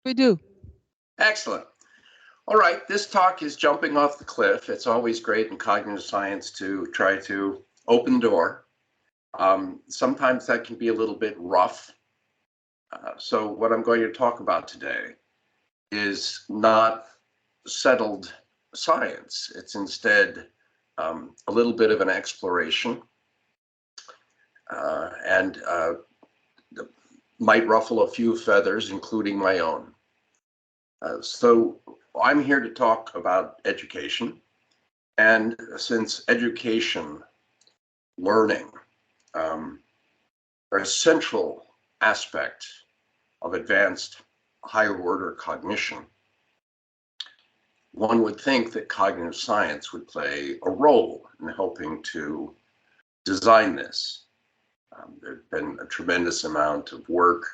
We do. Excellent. All right, this talk is jumping off the cliff. It's always great in cognitive science to try to open the door. Sometimes that can be a little bit rough. So what I'm going to talk about today is not settled science. It's instead a little bit of an exploration and might ruffle a few feathers, including my own. So I'm here to talk about education. And since education, learning, are a central aspect of advanced higher order cognition, one would think that cognitive science would play a role in helping to design this. There's been a tremendous amount of work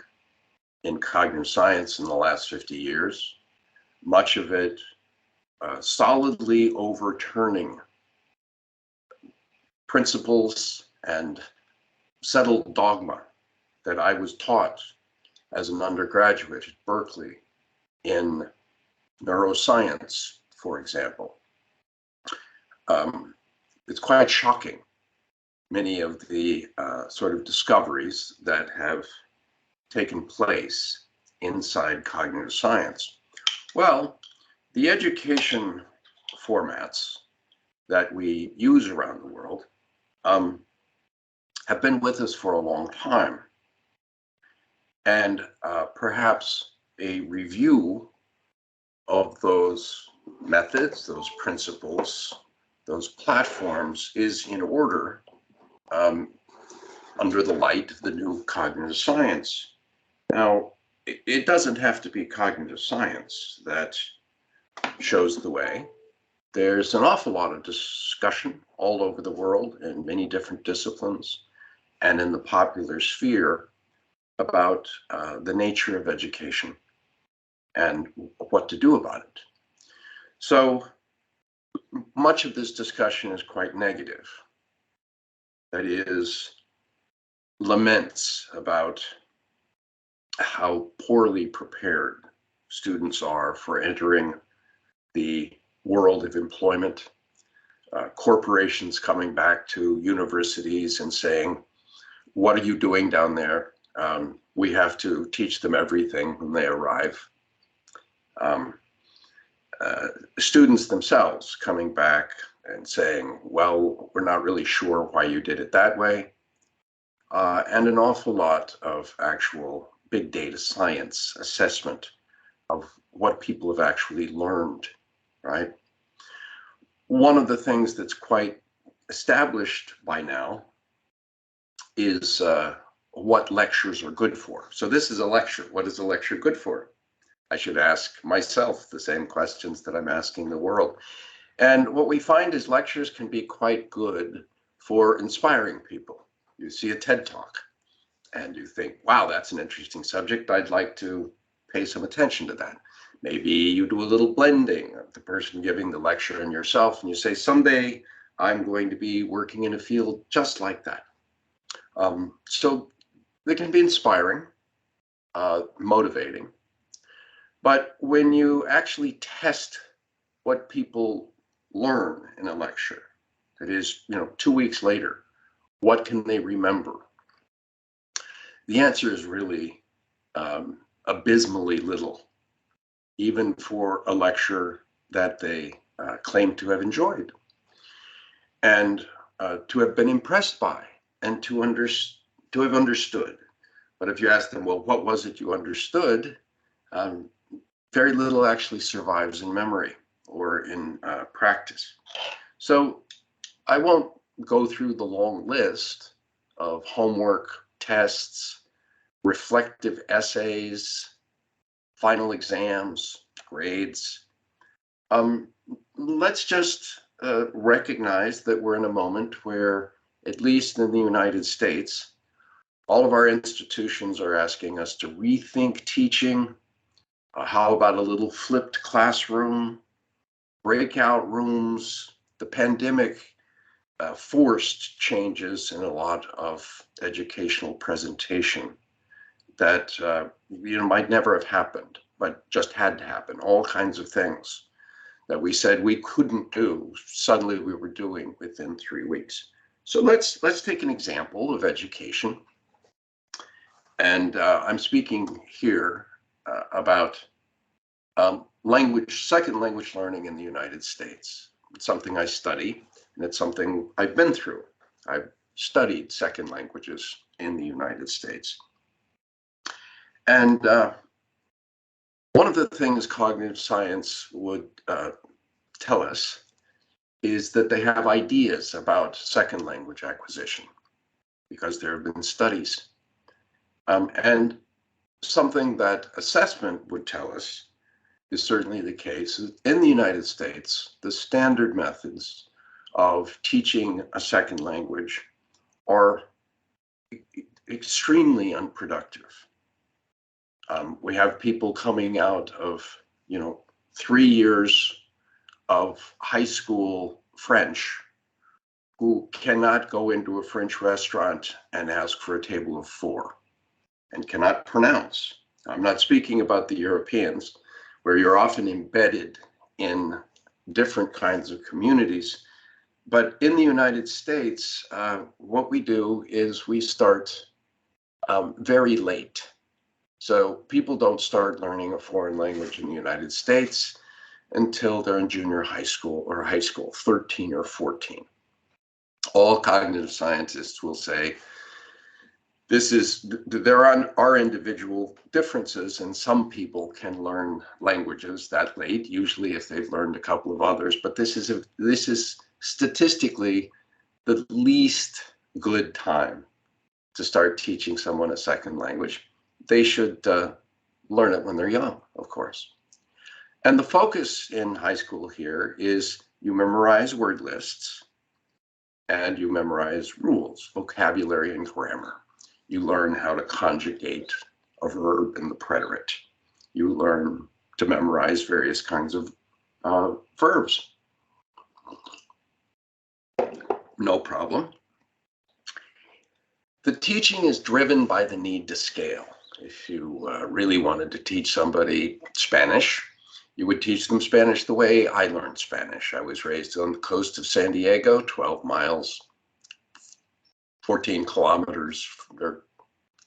in cognitive science in the last 50 years, much of it solidly overturning principles and settled dogma that I was taught as an undergraduate at Berkeley in neuroscience, for example. It's quite shocking, many of the sort of discoveries that have taken place inside cognitive science. Well, the education formats that we use around the world have been with us for a long time. And perhaps a review of those methods, those principles, those platforms is in order under the light of the new cognitive science. Now, it doesn't have to be cognitive science that shows the way. There's an awful lot of discussion all over the world in many different disciplines and in the popular sphere about the nature of education and what to do about it. So much of this discussion is quite negative. That is, laments about how poorly prepared students are for entering the world of employment, corporations coming back to universities and saying, what are you doing down there? We have to teach them everything when they arrive. Students themselves coming back and saying, well, we're not really sure why you did it that way. And an awful lot of actual big data science assessment of what people have actually learned, right? One of the things that's quite established by now is what lectures are good for. So this is a lecture. What is a lecture good for? I should ask myself the same questions that I'm asking the world. And what we find is lectures can be quite good for inspiring people. You see a TED Talk and you think, wow, that's an interesting subject. I'd like to pay some attention to that. Maybe you do a little blending of the person giving the lecture and yourself, and you say, someday I'm going to be working in a field just like that. So they can be inspiring, motivating. But when you actually test what people learn in a lecture, that is, 2 weeks later, what can they remember? The answer is really abysmally little, even for a lecture that they claim to have enjoyed and to have been impressed by and to have understood. But if you ask them, well, what was it you understood? Very little actually survives in memory or in practice. So I won't go through the long list of homework, tests, reflective essays, final exams, grades. Let's just recognize that we're in a moment where, at least in the United States, all of our institutions are asking us to rethink teaching. How about a little flipped classroom, breakout rooms? The pandemic forced changes in a lot of educational presentation that might never have happened but just had to happen. All kinds of things that we said we couldn't do, suddenly we were doing within 3 weeks. So let's take an example of education. And I'm speaking here about second language learning in the United States. It's something I study, and it's something I've been through. I've studied second languages in the United States. And one of the things cognitive science would tell us is that they have ideas about second language acquisition because there have been studies. And something that assessment would tell us is certainly the case. In the United States, the standard methods of teaching a second language are extremely unproductive. We have people coming out of, 3 years of high school French who cannot go into a French restaurant and ask for a table of 4 and cannot pronounce. I'm not speaking about the Europeans, where you're often embedded in different kinds of communities. But in the United States, what we do is we start very late. So people don't start learning a foreign language in the United States until they're in junior high school or high school, 13 or 14. All cognitive scientists will say there are individual differences, and some people can learn languages that late, usually if they've learned a couple of others, but this is statistically the least good time to start teaching someone a second language. They should learn it when they're young, of course. And the focus in high school here is you memorize word lists and you memorize rules, vocabulary, and grammar. You learn how to conjugate a verb in the preterite. You learn to memorize various kinds of verbs. No problem. The teaching is driven by the need to scale. If you really wanted to teach somebody Spanish, you would teach them Spanish the way I learned Spanish. I was raised on the coast of San Diego, 12 miles, 14 kilometers, or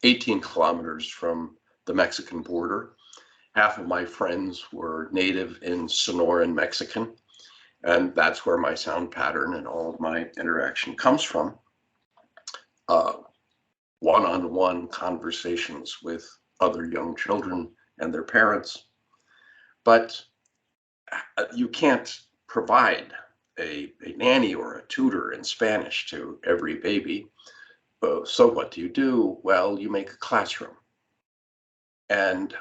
18 kilometers from the Mexican border. Half of my friends were native in Sonoran Mexican, and that's where my sound pattern and all of my interaction comes from. One-on-one conversations with other young children and their parents. But you can't provide a nanny or a tutor in Spanish to every baby. So what do? Well, you make a classroom. And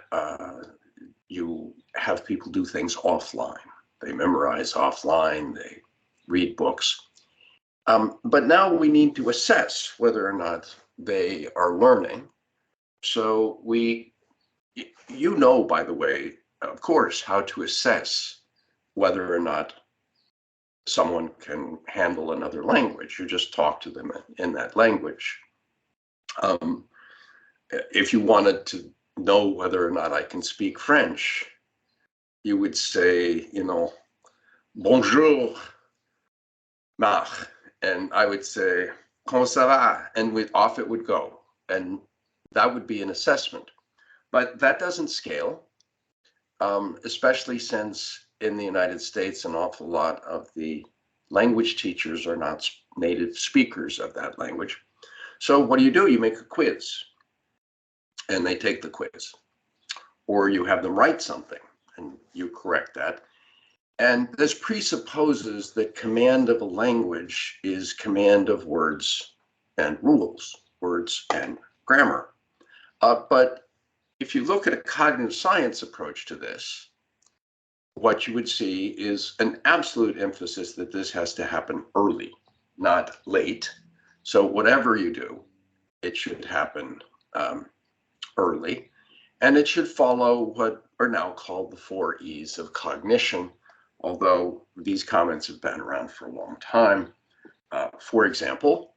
you have people do things offline. They memorize offline, they read books. But now we need to assess whether or not they are learning. So by the way, of course, how to assess whether or not someone can handle another language. You just talk to them in that language. If you wanted to know whether or not I can speak French, you would say, bonjour, Marc. And I would say, comment ça va? And off it would go. And that would be an assessment. But that doesn't scale, especially since in the United States, an awful lot of the language teachers are not native speakers of that language. So what do? You make a quiz, and they take the quiz. Or you have them write something, and you correct that. And this presupposes that command of a language is command of words and rules, words and grammar. But if you look at a cognitive science approach to this, what you would see is an absolute emphasis that this has to happen early, not late. So whatever you do, it should happen early. And it should follow what are now called the 4 E's of cognition, although these comments have been around for a long time. For example,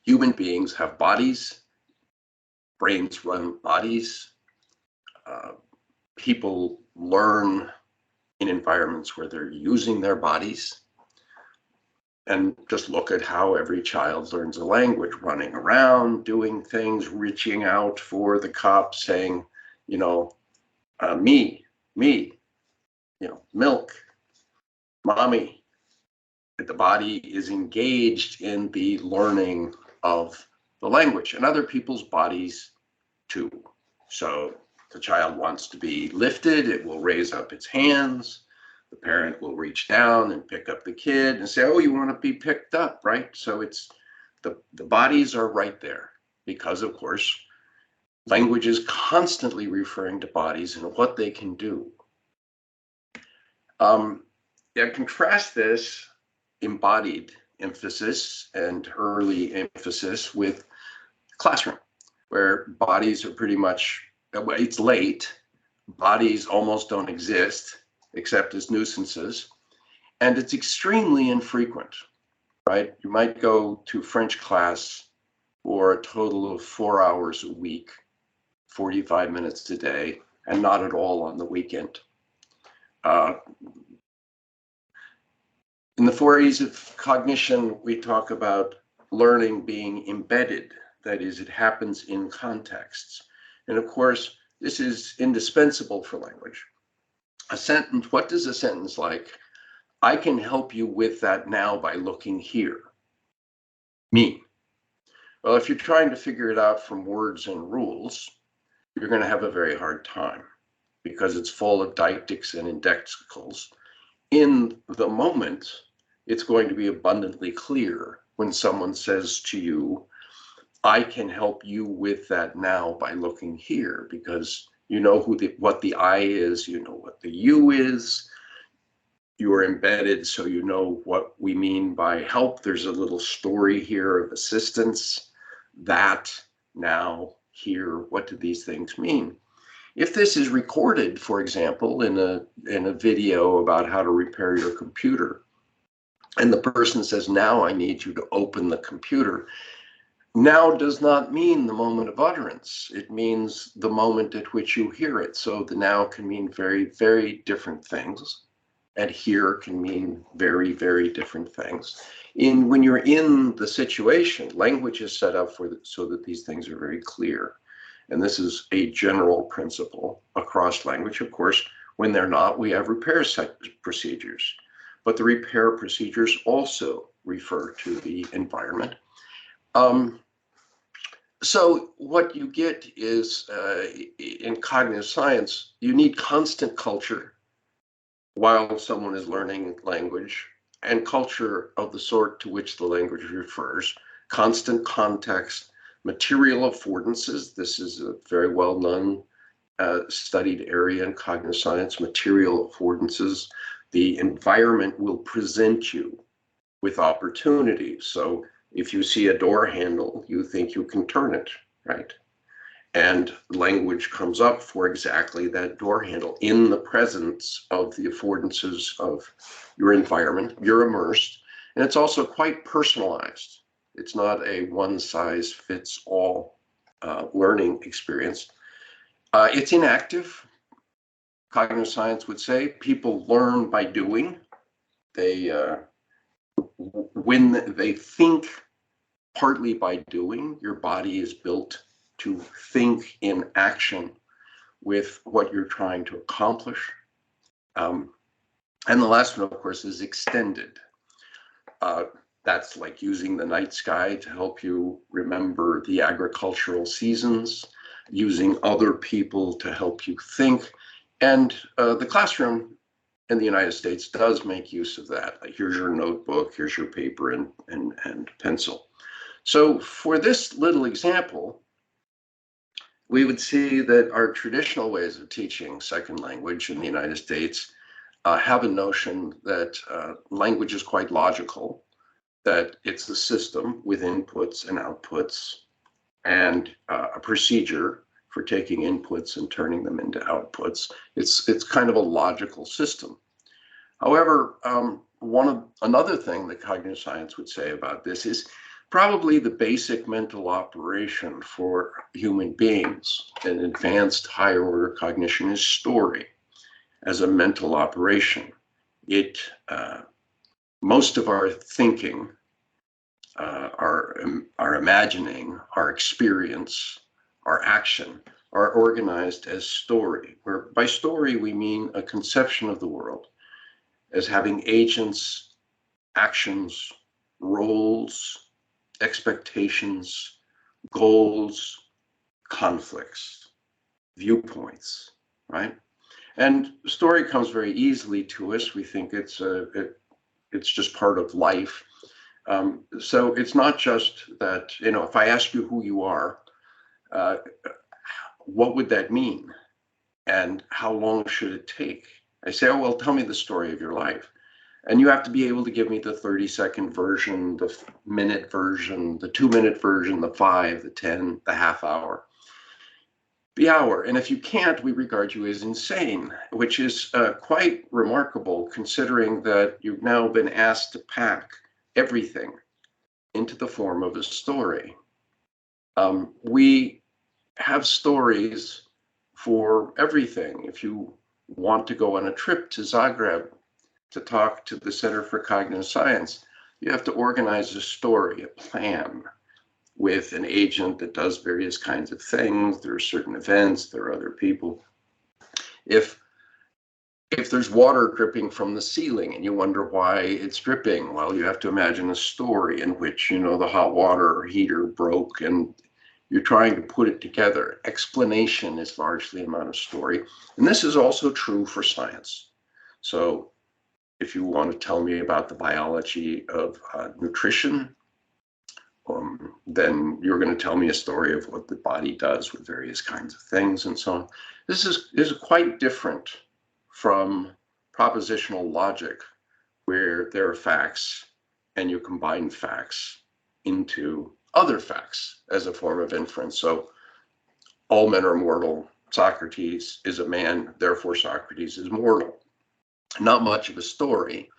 human beings have bodies, brains run bodies, people learn in environments where they're using their bodies. And just look at how every child learns a language, running around, doing things, reaching out for the cup, saying, me, milk, mommy. The body is engaged in the learning of the language, and other people's bodies too. So the child wants to be lifted, it will raise up its hands. The parent will reach down and pick up the kid and say, oh, you want to be picked up, right? So it's the bodies are right there because, of course, language is constantly referring to bodies and what they can do. Contrast this embodied emphasis and early emphasis with classroom, where bodies are pretty much, it's late, bodies almost don't exist except as nuisances, and it's extremely infrequent, right? You might go to French class for a total of 4 hours a week, 45 minutes a day, and not at all on the weekend. In the 4 E's of cognition, we talk about learning being embedded. That is, it happens in contexts. And of course, this is indispensable for language. A sentence, what does a sentence like, I can help you with that now by looking here, mean? Well, if you're trying to figure it out from words and rules, you're going to have a very hard time because it's full of deictics and indexicals. In the moment, it's going to be abundantly clear when someone says to you, I can help you with that now by looking here, because you know what the I is, you know what the you is, you are embedded, so you know what we mean by help. There's a little story here of assistance, that, now, here, what do these things mean? If this is recorded, for example, in a video about how to repair your computer, and the person says, now I need you to open the computer, now does not mean the moment of utterance. It means the moment at which you hear it. So the now can mean very, very different things. And here can mean very, very different things. When you're in the situation, language is set up so that these things are very clear. And this is a general principle across language. Of course, when they're not, we have repair procedures. But the repair procedures also refer to the environment. So what you get is, in cognitive science, you need constant culture while someone is learning language, and culture of the sort to which the language refers, constant context, material affordances. This is a very well-known studied area in cognitive science, material affordances. The environment will present you with opportunities. So if you see a door handle, you think you can turn it, right? And language comes up for exactly that door handle. In the presence of the affordances of your environment, you're immersed. And it's also quite personalized. It's not a one-size-fits-all learning experience. It's inactive. Cognitive science would say people learn by doing. When they think partly by doing, your body is built to think in action with what you're trying to accomplish. And the last one, of course, is extended. That's like using the night sky to help you remember the agricultural seasons, using other people to help you think. And the classroom in the United States does make use of that. Like, here's your notebook, here's your paper and pencil. So for this little example, we would see that our traditional ways of teaching second language in the United States have a notion that language is quite logical, that it's a system with inputs and outputs, and a procedure for taking inputs and turning them into outputs. It's kind of a logical system. However, another thing that cognitive science would say about this is Probably the basic mental operation for human beings in advanced higher order cognition is story as a mental operation. It most of our thinking, our imagining, our experience, our action are organized as story, where by story we mean a conception of the world as having agents, actions, roles, expectations, goals, conflicts, viewpoints, right? And story comes very easily to us. We think it's just part of life. So it's not just that, if I ask you who you are, uh, what would that mean? And how long should it take? I say, oh, well, tell me the story of your life. And you have to be able to give me the 30-second version, the minute version, the 2-minute version, the 5, the 10, the half hour, the hour. And if you can't, we regard you as insane, which is quite remarkable considering that you've now been asked to pack everything into the form of a story. We have stories for everything. If you want to go on a trip to Zagreb to talk to the Center for Cognitive Science, you have to organize a story, a plan, with an agent that does various kinds of things. There are certain events, there are other people. If there's water dripping from the ceiling and you wonder why it's dripping, well, you have to imagine a story in which, the hot water heater broke and you're trying to put it together. Explanation is largely an amount of story. And this is also true for science. So if you want to tell me about the biology of nutrition, then you're going to tell me a story of what the body does with various kinds of things and so on. This is quite different from propositional logic, where there are facts and you combine facts into other facts as a form of inference. So all men are mortal. Socrates is a man, therefore Socrates is mortal. Not much of a story.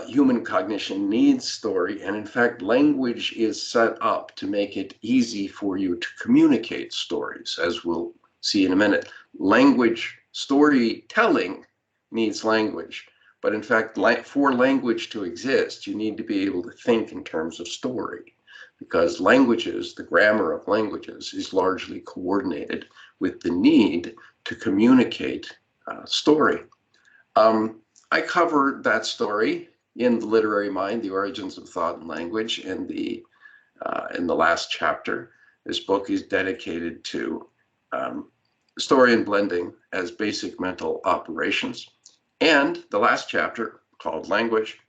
Human cognition needs story, and in fact, language is set up to make it easy for you to communicate stories, as we'll see in a minute. Storytelling needs language, but in fact, for language to exist, you need to be able to think in terms of story, because languages, the grammar of languages, is largely coordinated with the need to communicate story. I covered that story in The Literary Mind, The Origins of Thought and Language in the last chapter. This book is dedicated to story and blending as basic mental operations. And the last chapter, called Language,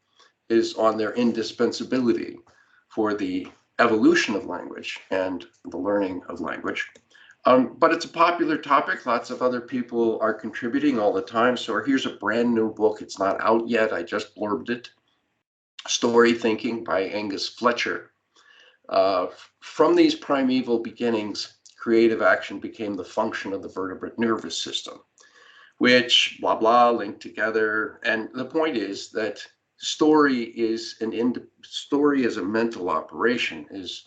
is on their indispensability for the evolution of language and the learning of language. But it's a popular topic. Lots of other people are contributing all the time. So here's a brand new book. It's not out yet. I just blurbed it. Story Thinking by Angus Fletcher. From these primeval beginnings, creative action became the function of the vertebrate nervous system, which blah, blah, linked together. And the point is that story as a mental operation is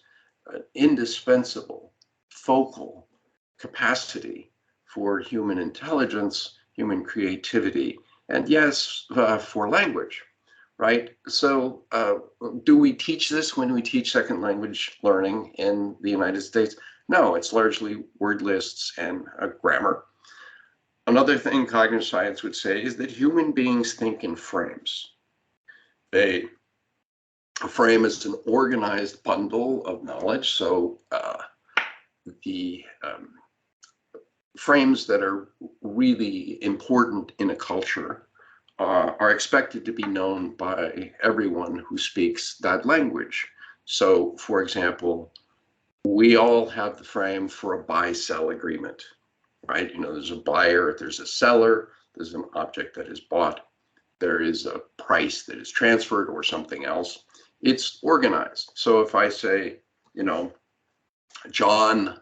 an indispensable, focal capacity for human intelligence, human creativity, and yes, for language, right? So do we teach this when we teach second language learning in the United States? No, it's largely word lists and grammar. Another thing cognitive science would say is that human beings think in frames. A frame is an organized bundle of knowledge. So the frames that are really important in a culture are expected to be known by everyone who speaks that language. So, for example, we all have the frame for a buy-sell agreement, right? There's a buyer, there's a seller, there's an object that is bought, there is a price that is transferred or something else. It's organized. So if I say, John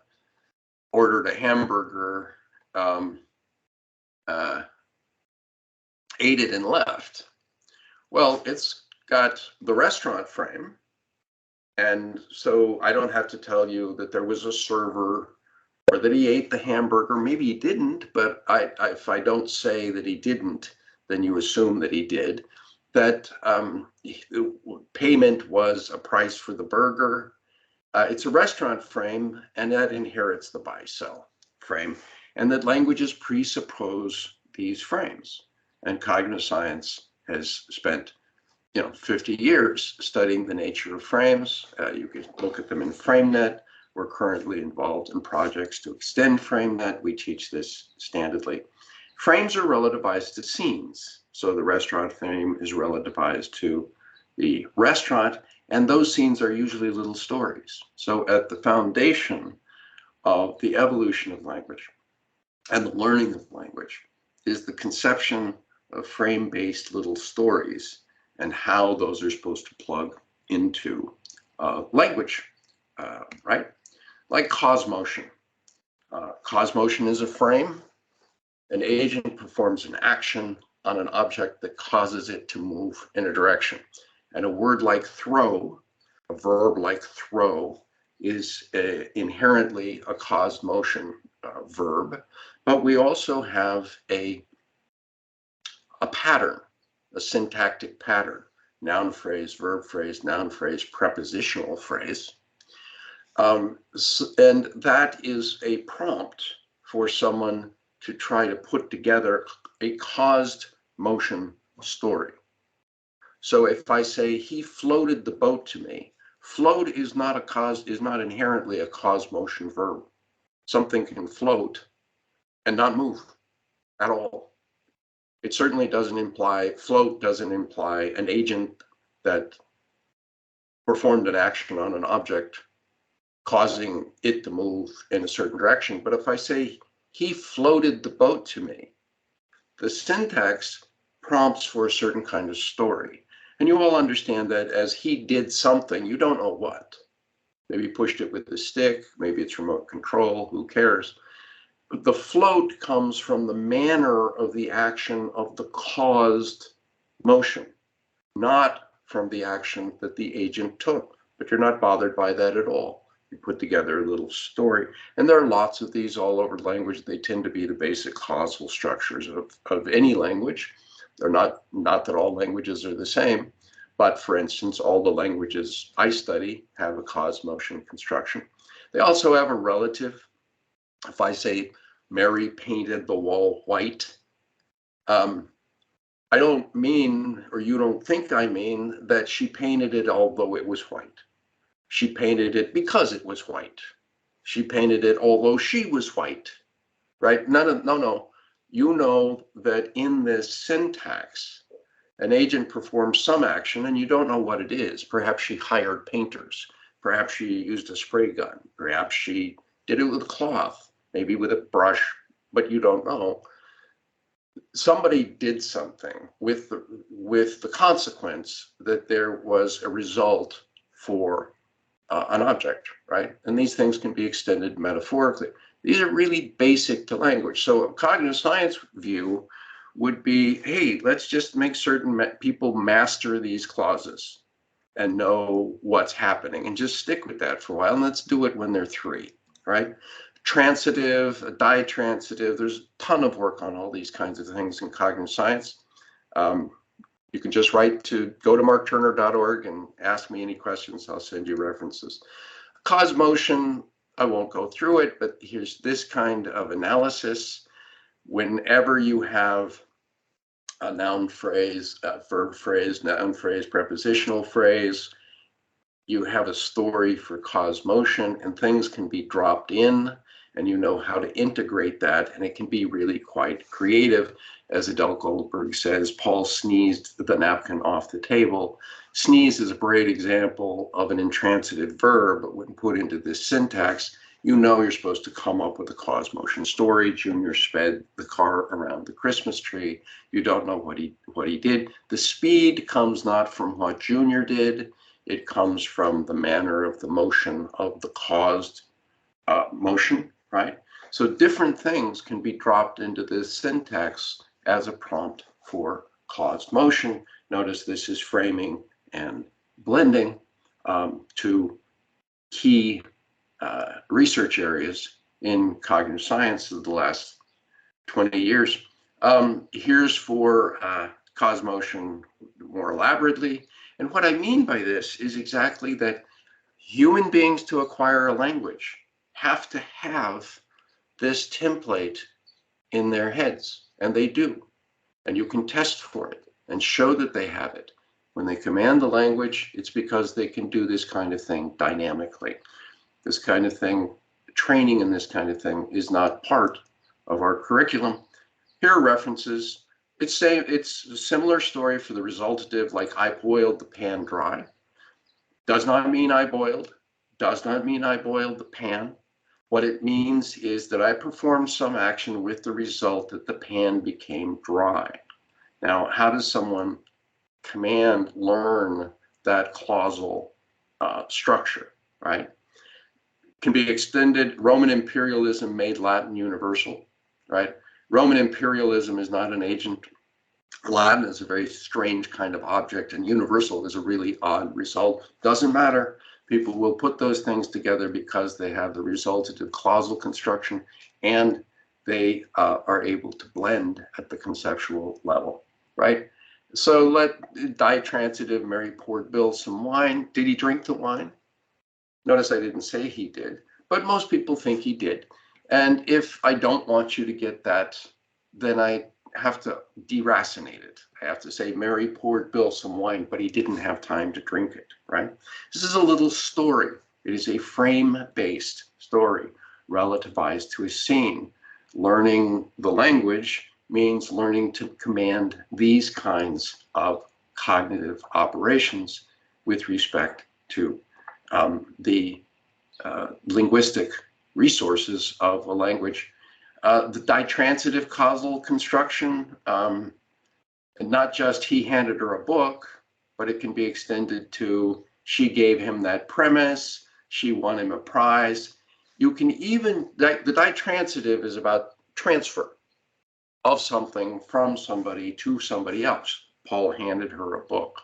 ordered a hamburger, ate it and left. Well, it's got the restaurant frame And so I don't have to tell you that there was a server or that he ate the hamburger. Maybe he didn't, but if I don't say that he didn't, then you assume that he did. That payment was a price for the burger. It's a restaurant frame, and that inherits the buy-sell frame, and that languages presuppose these frames. And cognitive science has spent 50 years studying the nature of frames. You can look at them in FrameNet. We're currently involved in projects to extend FrameNet. We teach this standardly. Frames are relativized to scenes. So the restaurant frame is relativized to the restaurant, and those scenes are usually little stories. So at the foundation of the evolution of language and the learning of language is the conception of frame-based little stories and how those are supposed to plug into language, right? Like cause motion. Cause motion is a frame. An agent performs an action on an object that causes it to move in a direction. And a word like throw, a verb like throw, is inherently a caused motion verb. But we also have a pattern, a syntactic pattern, noun phrase, verb phrase, noun phrase, prepositional phrase. And that is a prompt for someone to try to put together a caused motion story. So if I say he floated the boat to me, float is not inherently a caused motion verb. Something can float and not move at all. It certainly doesn't imply, float doesn't imply an agent that performed an action on an object causing it to move in a certain direction. But if I say he floated the boat to me, the syntax prompts for a certain kind of story. And you all understand that as he did something, you don't know what. Maybe he pushed it with a stick, maybe it's remote control, who cares? But the float comes from the manner of the action of the caused motion, not from the action that the agent took. But you're not bothered by that at all. You put together a little story. And there are lots of these all over language. They tend to be the basic causal structures of any language. They're not that all languages are the same, but for instance, all the languages I study have a cause motion construction. They also have a relative. If I say Mary painted the wall white, I don't mean, or you don't think I mean, that she painted it although it was white. She painted it because it was white. She painted it although she was white, right? No. You know that in this syntax, an agent performs some action and you don't know what it is. Perhaps she hired painters. Perhaps she used a spray gun. Perhaps she did it with a cloth, maybe with a brush, but you don't know. Somebody did something with the consequence that there was a result for an object, right? And these things can be extended metaphorically. These are really basic to language. So a cognitive science view would be, hey, let's just make certain people master these clauses and know what's happening and just stick with that for a while. And let's do it when they're 3, right? Transitive, ditransitive, there's a ton of work on all these kinds of things in cognitive science. You can just go to markturner.org and ask me any questions. I'll send you references. Cause motion, I won't go through it, but here's this kind of analysis. Whenever you have a noun phrase, a verb phrase, noun phrase, prepositional phrase, you have a story for cause motion, and things can be dropped in, and you know how to integrate that, and it can be really quite creative. As Adele Goldberg says, Paul sneezed the napkin off the table. Sneeze is a great example of an intransitive verb, but when put into this syntax, you know you're supposed to come up with a cause motion story. Junior sped the car around the Christmas tree. You don't know what he did. The speed comes not from what Junior did. It comes from the manner of the motion of the caused motion, right? So different things can be dropped into this syntax as a prompt for caused motion. Notice this is framing and blending. to key research areas in cognitive science of the last 20 years. Here's for cause motion more elaborately. And what I mean by this is exactly that human beings, to acquire a language, have to have this template in their heads, and they do. And you can test for it and show that they have it. When they command the language, it's because they can do this kind of thing dynamically. This kind of thing, training in this kind of thing, is not part of our curriculum. Here are references. It's a similar story for the resultative, like I boiled the pan dry. Does not mean I boiled. Does not mean I boiled the pan. What it means is that I performed some action with the result that the pan became dry. Now, how does someone learn that clausal structure, right? Can be extended. Roman imperialism made Latin universal, right? Roman imperialism is not an agent. Latin is a very strange kind of object, and universal is a really odd result. Doesn't matter. People will put those things together because they have the resultative clausal construction, and they are able to blend at the conceptual level, right? So ditransitive, Mary poured Bill some wine. Did he drink the wine? Notice I didn't say he did, but most people think he did. And if I don't want you to get that, then I have to deracinate it. I have to say Mary poured Bill some wine, but he didn't have time to drink it, right? This is a little story. It is a frame-based story relativized to a scene. Learning the language means learning to command these kinds of cognitive operations with respect to the linguistic resources of a language. The ditransitive causal construction, and not just he handed her a book, but it can be extended to she gave him that premise, she won him a prize. You can even, the ditransitive is about transfer of something from somebody to somebody else. Paul handed her a book.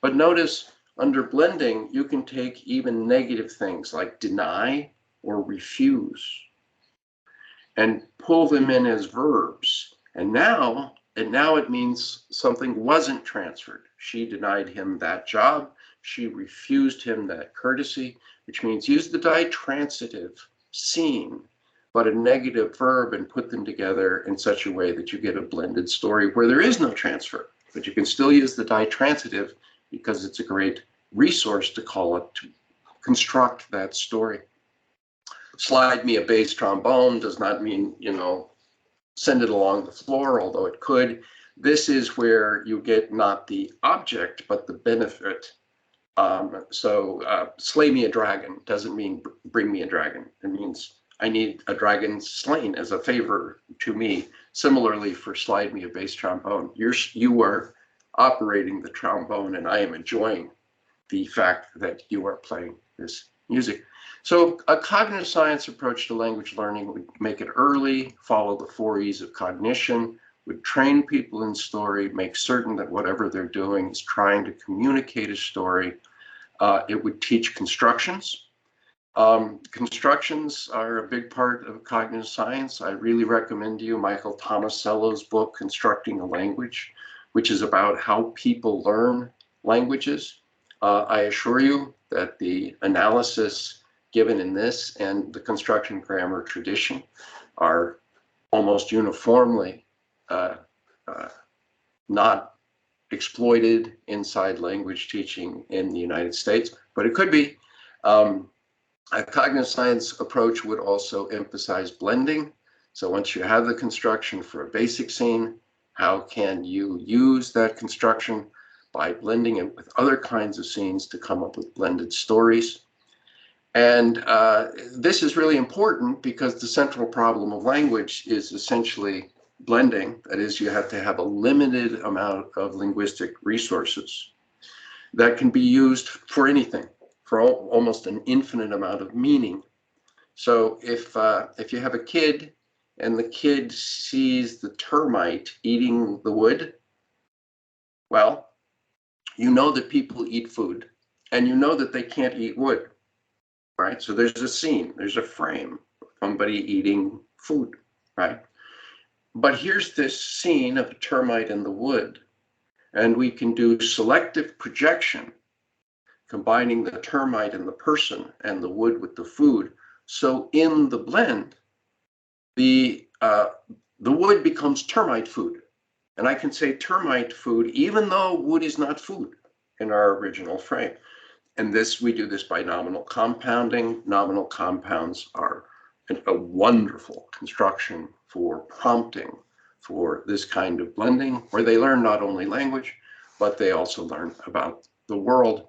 But notice, under blending, you can take even negative things like deny or refuse and pull them in as verbs. And now it means something wasn't transferred. She denied him that job. She refused him that courtesy, which means use the ditransitive scene, but a negative verb, and put them together in such a way that you get a blended story where there is no transfer, but you can still use the ditransitive because it's a great resource to call it to construct that story. Slide me a bass trombone does not mean, send it along the floor, although it could. This is where you get not the object, but the benefit. Slay me a dragon doesn't mean bring me a dragon. It means I need a dragon slain as a favor to me. Similarly, for slide me a bass trombone, you are operating the trombone, and I am enjoying the fact that you are playing this music. So a cognitive science approach to language learning would make it early, follow the 4 E's of cognition, would train people in story, make certain that whatever they're doing is trying to communicate a story. It would teach constructions. Constructions are a big part of cognitive science. I really recommend to you Michael Tomasello's book, Constructing a Language, which is about how people learn languages. I assure you that the analysis given in this and the construction grammar tradition are almost uniformly not exploited inside language teaching in the United States, but it could be. A cognitive science approach would also emphasize blending. So once you have the construction for a basic scene, how can you use that construction by blending it with other kinds of scenes to come up with blended stories? And this is really important because the central problem of language is essentially blending. That is, you have to have a limited amount of linguistic resources that can be used for anything, for almost an infinite amount of meaning. So if you have a kid and the kid sees the termite eating the wood, well, you know that people eat food. and you know that they can't eat wood, right? So there's a scene, there's a frame, somebody eating food, right? But here's this scene of a termite in the wood, and we can do selective projection, combining the termite and the person and the wood with the food. So in the blend, the wood becomes termite food. And I can say termite food, even though wood is not food in our original frame. And we do this by nominal compounding. Nominal compounds are a wonderful construction for prompting for this kind of blending, where they learn not only language, but they also learn about the world.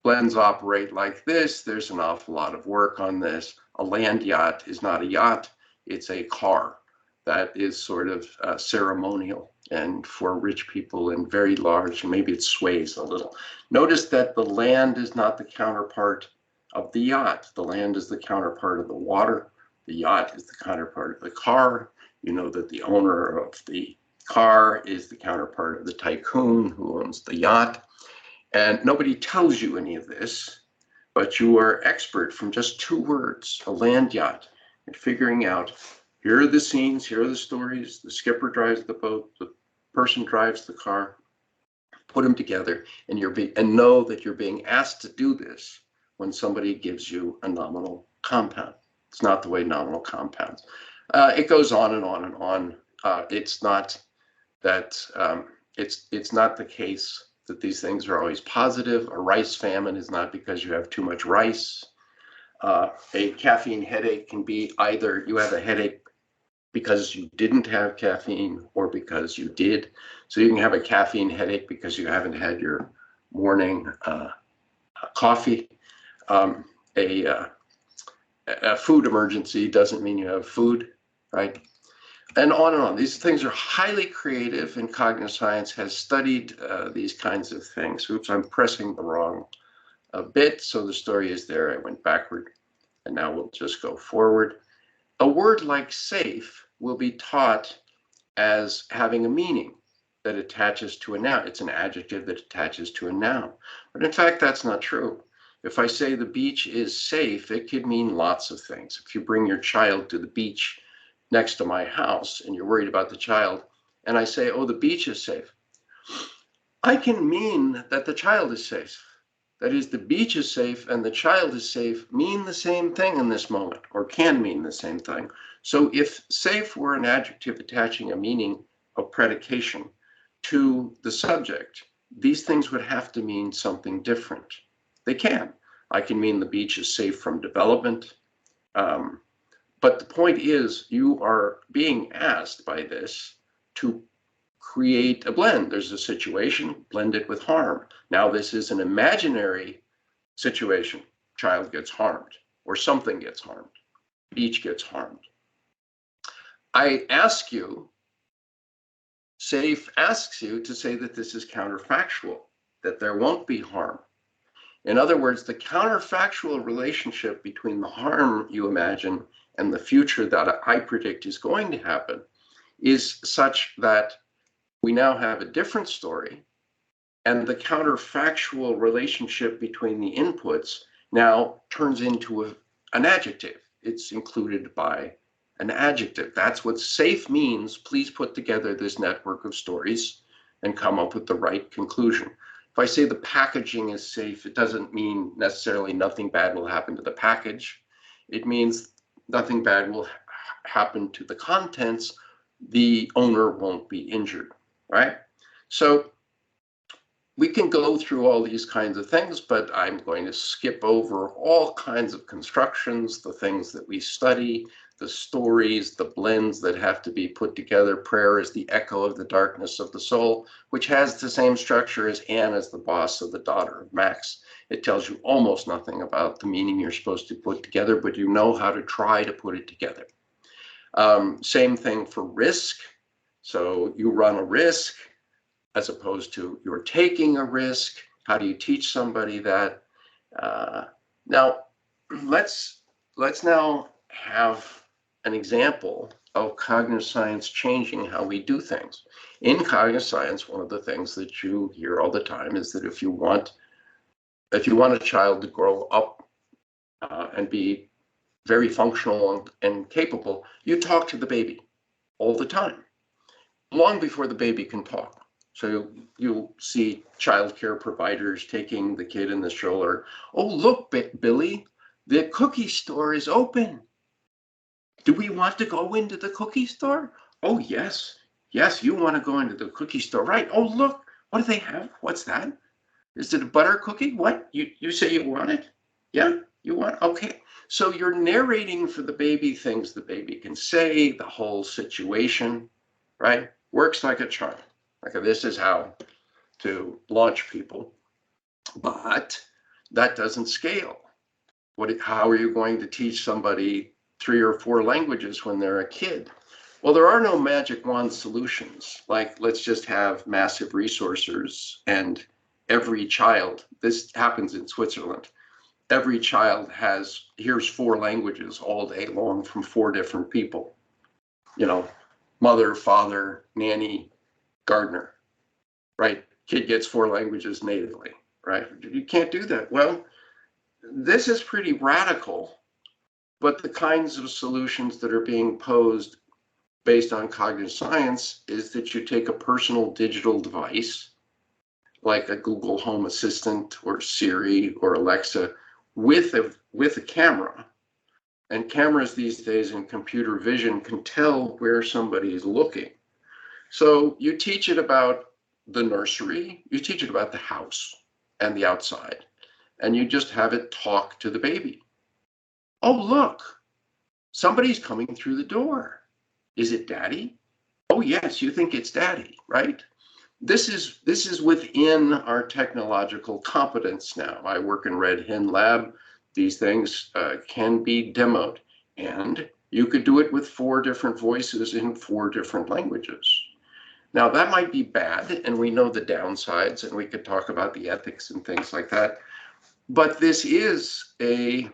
Blends operate like this. There's an awful lot of work on this. A land yacht is not a yacht, it's a car. That is sort of ceremonial and for rich people and very large, maybe it sways a little. Notice that the land is not the counterpart of the yacht. The land is the counterpart of the water. The yacht is the counterpart of the car. You know that the owner of the car is the counterpart of the tycoon who owns the yacht. And nobody tells you any of this, but you are expert from just 2 words, a land yacht, and figuring out, here are the scenes, here are the stories, the skipper drives the boat, the person drives the car, put them together, and know that you're being asked to do this when somebody gives you a nominal compound. It's not the way nominal compounds. It goes on and on and on. It's not that it's not the case that these things are always positive. A rice famine is not because you have too much rice. A caffeine headache can be either you have a headache because you didn't have caffeine or because you did. So you can have a caffeine headache because you haven't had your morning coffee. A food emergency doesn't mean you have food, right? And on and on. These things are highly creative, and cognitive science has studied these kinds of things. Oops, I'm pressing the wrong bit, so the story is there. I went backward, and now we'll just go forward. A word like safe will be taught as having a meaning that attaches to a noun. It's an adjective that attaches to a noun. But in fact, that's not true. If I say the beach is safe, it could mean lots of things. If you bring your child to the beach next to my house and you're worried about the child, and I say, oh, the beach is safe, I can mean that the child is safe. That is, the beach is safe and the child is safe mean the same thing in this moment, or can mean the same thing. So if safe were an adjective attaching a meaning of predication to the subject, these things would have to mean something different. They can. I can mean the beach is safe from development. But the point is, you are being asked by this to create a blend. There's a situation, blend it with harm. Now this is an imaginary situation. Child gets harmed, or something gets harmed. Beach gets harmed. I ask you, safe asks you to say that this is counterfactual, that there won't be harm. In other words, the counterfactual relationship between the harm you imagine and the future that I predict is going to happen is such that we now have a different story, and the counterfactual relationship between the inputs now turns into an adjective. It's included by an adjective. That's what safe means. Please put together this network of stories and come up with the right conclusion. If I say the packaging is safe, it doesn't mean necessarily nothing bad will happen to the package. It means nothing bad will happen to the contents. The owner won't be injured, right? So we can go through all these kinds of things, but I'm going to skip over all kinds of constructions, the things that we study, the stories, the blends that have to be put together. Prayer is the echo of the darkness of the soul, which has the same structure as Anne as the boss of the daughter of Max. It tells you almost nothing about the meaning you're supposed to put together, but you know how to try to put it together. Same thing for risk. So you run a risk as opposed to you're taking a risk. How do you teach somebody that? Now, let's now have an example of cognitive science changing how we do things. In cognitive science, one of the things that you hear all the time is that if you want If you want a child to grow up and be very functional and capable, you talk to the baby all the time, long before the baby can talk. So you'll see childcare providers taking the kid in the stroller. Oh, look, Billy, the cookie store is open. Do we want to go into the cookie store? Oh, yes. Yes, you want to go into the cookie store, right? Oh, look, what do they have? What's that? Is it a butter cookie? What? You say you want it? Yeah, you want? Okay. So you're narrating for the baby things the baby can say, the whole situation, right? Works like a charm. Okay, this is how to launch people, but that doesn't scale. How are you going to teach somebody 3 or 4 languages when they're a kid? Well, there are no magic wand solutions. Like, let's just have massive resources and every child, this happens in Switzerland, every child hears 4 languages all day long from 4 different people. Mother, father, nanny, gardener, right? Kid gets 4 languages natively, right? You can't do that. Well, this is pretty radical, but the kinds of solutions that are being posed based on cognitive science is that you take a personal digital device like a Google Home Assistant or Siri or Alexa with a camera. And cameras these days in computer vision can tell where somebody is looking. So you teach it about the nursery, you teach it about the house and the outside, and you just have it talk to the baby. Oh, look, somebody's coming through the door. Is it daddy? Oh, yes, you think it's daddy, right? This is within our technological competence now. I work in Red Hen Lab. These things can be demoed, and you could do it with 4 different voices in 4 different languages. Now, that might be bad, and we know the downsides, and we could talk about the ethics and things like that. But this is a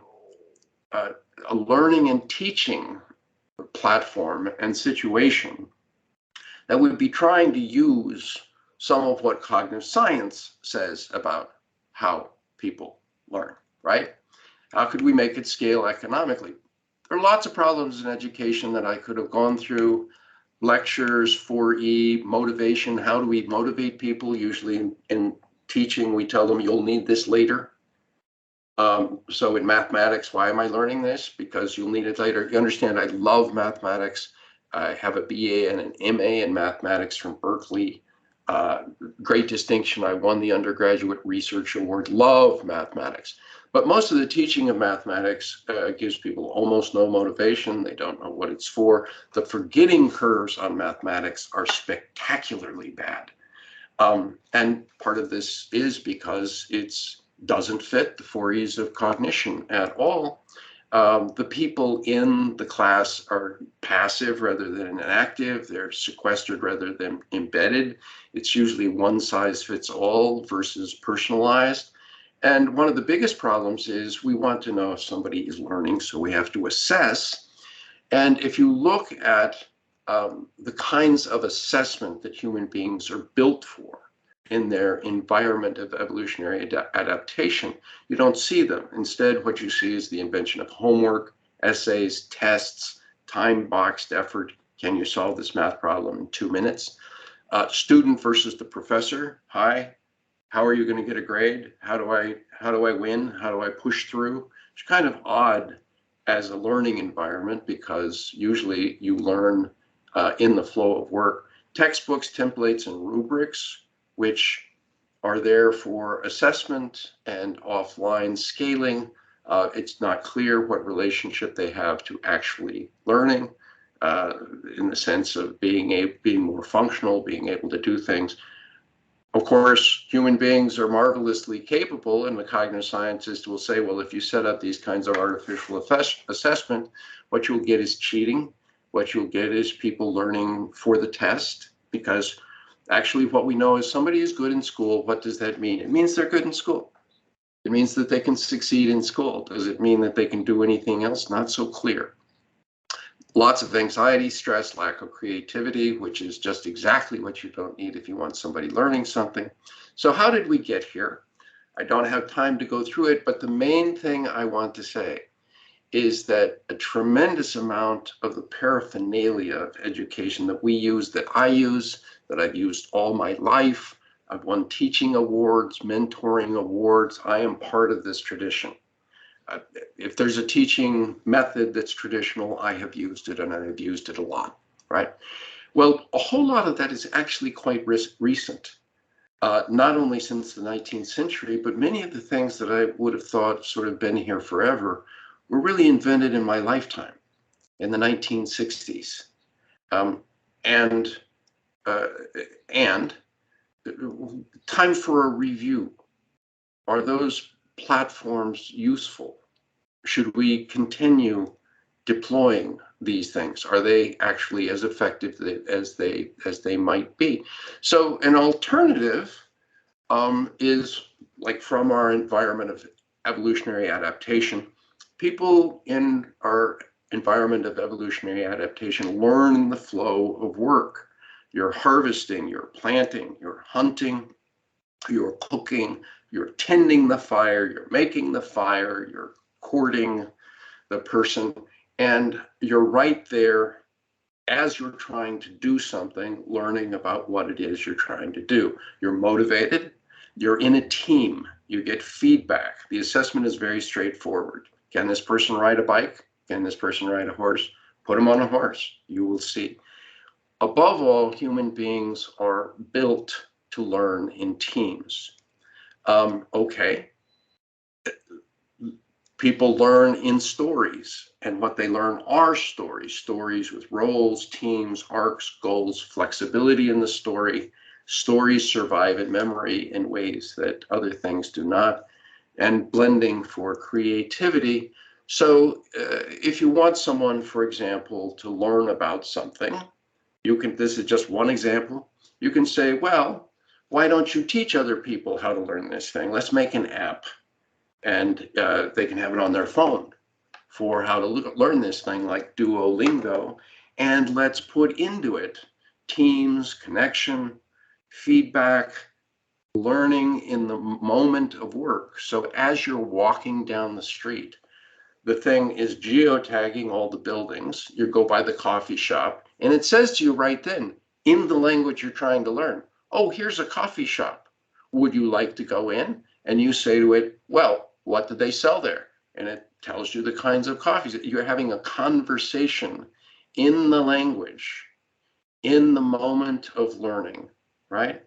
learning and teaching platform and situation that would be trying to use some of what cognitive science says about how people learn, right? How could we make it scale economically? There are lots of problems in education that I could have gone through. Lectures, 4E, motivation. How do we motivate people? Usually in teaching, we tell them you'll need this later. So in mathematics, why am I learning this? Because you'll need it later. You understand, I love mathematics. I have a BA and an MA in mathematics from Berkeley. Great distinction. I won the undergraduate research award. Love mathematics. But most of the teaching of mathematics gives people almost no motivation. They don't know what it's for. The forgetting curves on mathematics are spectacularly bad. And part of this is because it doesn't fit the 4 E's of cognition at all. The people in the class are passive rather than active. They're sequestered rather than embedded. It's usually one size fits all versus personalized. And one of the biggest problems is we want to know if somebody is learning, so we have to assess. And if you look at the kinds of assessment that human beings are built for in their environment of evolutionary adaptation, you don't see them. Instead, what you see is the invention of homework, essays, tests, time-boxed effort. Can you solve this math problem in 2 minutes? Student versus the professor. Hi, how are you going to get a grade? How do I win? How do I push through? It's kind of odd as a learning environment because usually you learn in the flow of work. Textbooks, templates, and rubrics, which are there for assessment and offline scaling. It's not clear what relationship they have to actually learning in the sense of being more functional, being able to do things. Of course, human beings are marvelously capable, and the cognitive scientist will say, well, if you set up these kinds of artificial assessment, what you'll get is cheating. What you'll get is people learning for the test, because actually what we know is somebody is good in school. What does that mean? It means they're good in school. It means that they can succeed in school. Does it mean that they can do anything else? Not so clear. Lots of anxiety, stress, lack of creativity, which is just exactly what you don't need if you want somebody learning something. So how did we get here? I don't have time to go through it, but the main thing I want to say is that a tremendous amount of the paraphernalia of education that we use, that I use, that I've used all my life, I've won teaching awards, mentoring awards. I am part of this tradition. If there's a teaching method that's traditional, I have used it, and I've used it a lot, right? Well, a whole lot of that is actually quite recent. Not only since the 19th century, but many of the things that I would have thought sort of been here forever were really invented in my lifetime in the 1960s. And time for a review. Are those platforms useful? Should we continue deploying these things? Are they actually as effective as they might be? So an alternative is like from our environment of evolutionary adaptation. People in our environment of evolutionary adaptation learn in the flow of work. You're harvesting, you're planting, you're hunting, you're cooking, you're tending the fire, you're making the fire, you're courting the person, and you're right there as you're trying to do something, learning about what it is you're trying to do. You're motivated, you're in a team, you get feedback. The assessment is very straightforward. Can this person ride a bike? Can this person ride a horse? Put them on a horse, you will see. Above all, human beings are built to learn in teams. Okay, people learn in stories, and what they learn are stories with roles, teams, arcs, goals, flexibility in the story. Stories survive in memory in ways that other things do not, and blending for creativity. So if you want someone, for example, to learn about something, you can, this is just one example, you can say, well, why don't you teach other people how to learn this thing? Let's make an app, and they can have it on their phone for how to learn this thing, like Duolingo, and let's put into it teams, connection, feedback, learning in the moment of work. So as you're walking down the street, the thing is geotagging all the buildings. You go by the coffee shop, and it says to you right then, in the language you're trying to learn, oh, here's a coffee shop. Would you like to go in? And you say to it, well, what do they sell there? And it tells you the kinds of coffees. You're having a conversation in the language, in the moment of learning, right?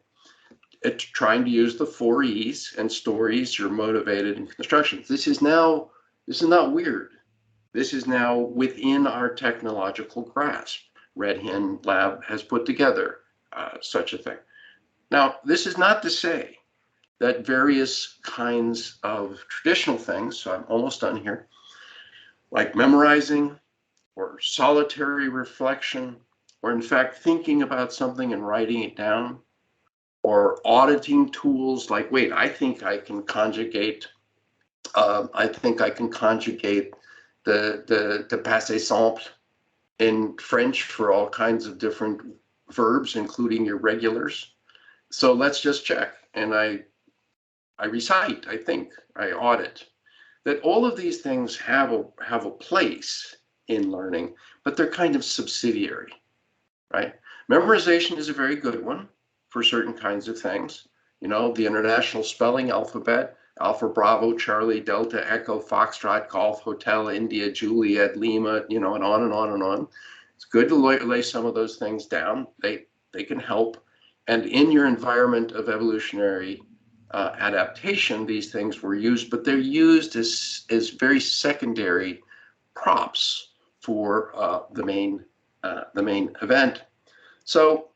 It's trying to use the 4 E's and stories, you're motivated, and constructions. This is not weird. This is now within our technological grasp. Red Hen Lab has put together such a thing. Now, this is not to say that various kinds of traditional things, so I'm almost done here, like memorizing or solitary reflection, or in fact thinking about something and writing it down, or auditing tools like, wait, I think I can conjugate the passé simple in French for all kinds of different verbs, including irregulars. So let's just check. And I recite, I think, I audit. That all of these things have a place in learning, but they're kind of subsidiary, right? Memorization is a very good one for certain kinds of things. You know, the International Spelling Alphabet, Alpha, Bravo, Charlie, Delta, Echo, Foxtrot, Golf, Hotel, India, Juliet, Lima, you know, and on and on and on. It's good to lay some of those things down. They can help. And in your environment of evolutionary adaptation, these things were used, but they're used as very secondary props for the main event. So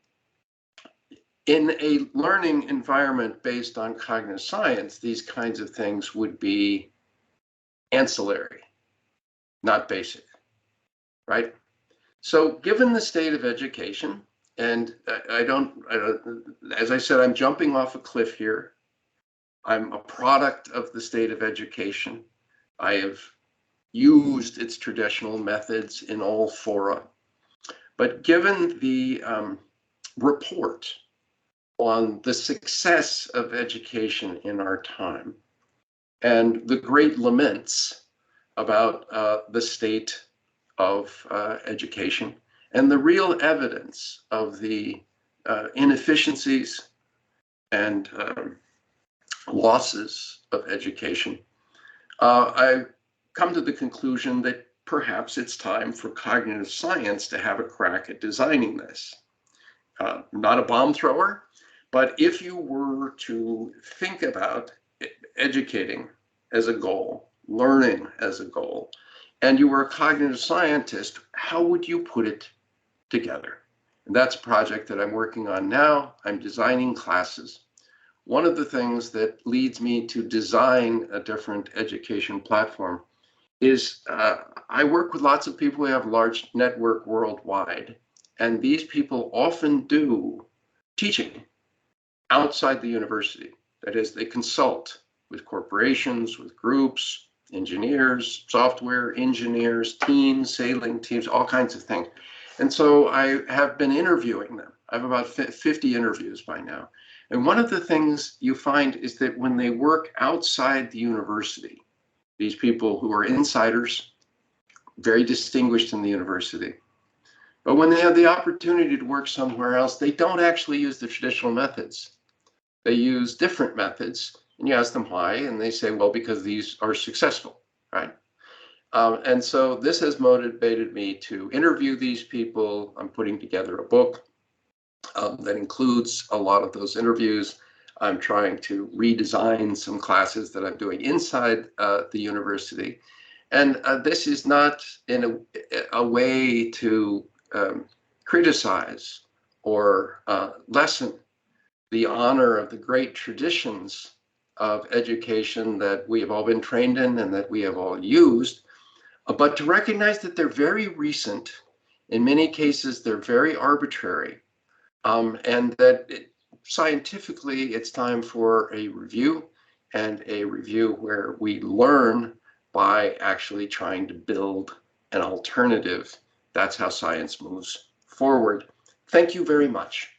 in a learning environment based on cognitive science, these kinds of things would be ancillary, not basic, right? So given the state of education, and as I said, I'm jumping off a cliff here. I'm a product of the state of education. I have used its traditional methods in all fora. But given the report on the success of education in our time and the great laments about the state of education and the real evidence of the inefficiencies and losses of education, I come to the conclusion that perhaps it's time for cognitive science to have a crack at designing this. Not a bomb thrower, but if you were to think about educating as a goal, learning as a goal, and you were a cognitive scientist, how would you put it together? And that's a project that I'm working on now. I'm designing classes. One of the things that leads me to design a different education platform is I work with lots of people who have large network worldwide, and these people often do teaching outside the university. That is, they consult with corporations, with groups, engineers, software engineers, teams, sailing teams, all kinds of things. And so I have been interviewing them. I have about 50 interviews by now. And one of the things you find is that when they work outside the university, these people who are insiders, very distinguished in the university, but when they have the opportunity to work somewhere else, they don't actually use the traditional methods. They use different methods, and you ask them why, and they say, well, because these are successful, right? And so this has motivated me to interview these people. I'm putting together a book that includes a lot of those interviews. I'm trying to redesign some classes that I'm doing inside the university. And this is not in a way to criticize or lessen the honor of the great traditions of education that we have all been trained in and that we have all used, but to recognize that they're very recent. In many cases, they're very arbitrary, and that scientifically, it's time for a review, and a review where we learn by actually trying to build an alternative. That's how science moves forward. Thank you very much.